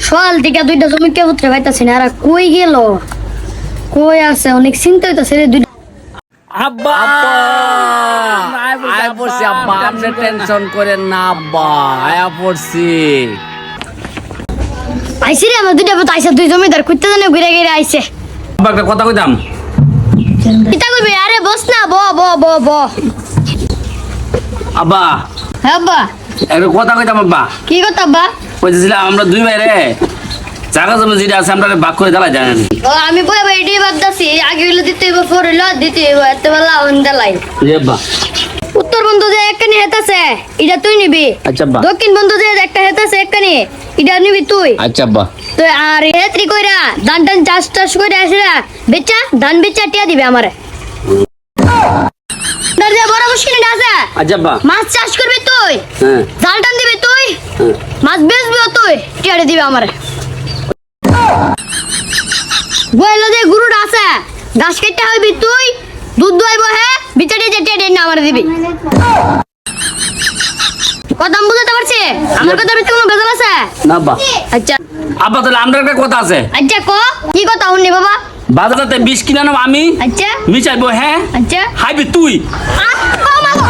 সকাল থেকে দুইটা জমি কে পুত্রে পাইতাছি না, আর কই গেল, কই আছে, অনেক চিন্তা হইতাছে রে। দুইটা আব্বা আয় পড়ছি আব্বা, আপনি টেনশন করেন না আব্বা, আয়া পড়ছি। আইসি রে, আমার দুইটা পুত্র আইসে, দুই জমিদার খুঁজতে জানে ঘুরে ঘুরে আইছে। আব্বা একটা কথা কইতাম। কিতা কইবি? আরে বস না, ব ব ব ব। আব্বা হ্যাঁ আব্বা। একটা কথা কইতাম আব্বা। কি কথা আব্বা? কইতেছিলাম আমরা দুই ভাই রে জায়গা জমি যেটা আছে আমরা ভাগ করে জ্বালাই জানেন। ও আমি বই বই এডি বাদদাছি, আগে হইলো দিতে হইব, পরে হইলো দিতে হইব, এত বেলা অন্দালাই। জি আব্বা। উত্তর বন্ধু যে একখানি হেতাছে, এটা তুই নিবি। আচ্ছা আব্বা। দক্ষিণ বন্ধু যে একটা হেতাছে একখানি, এটা নিবি তুই। আচ্ছা আব্বা। তো আর হেতরি কইরা ধান টান চাষ কইরা আসিরা বেচা, ধান বেচা টিয়া দিবে আমারে। দাদা বড় মুশকিল আছে। আচ্ছা আব্বা। মাছ চাষ করবি তুই, হ্যাঁ জাল টান দিবি তুই, মাছ বেচবিও তুই, টিয়া দিবে আমারে। বইলো যে গুরুটা আছে, ঘাস কেটে হইবি তুই, দুধ দইব, হ্যাঁ বিচারে যে টিয়া না আমারে দিবি। কথা বুঝতে পারছি? আমার কথা ভিতরে কোনো ভেজাল আছে? না আব্বা। আচ্ছা আব্বা তাহলে আমরা একটা কথা আছে। আচ্ছা ক, কি কথা শুননি বাবা? বাজারতে 20 কিনা নাম আমি, আচ্ছা মিশাইবো হ্যাঁ, আচ্ছা। হাইবি তুই। আহ, ও মা গো।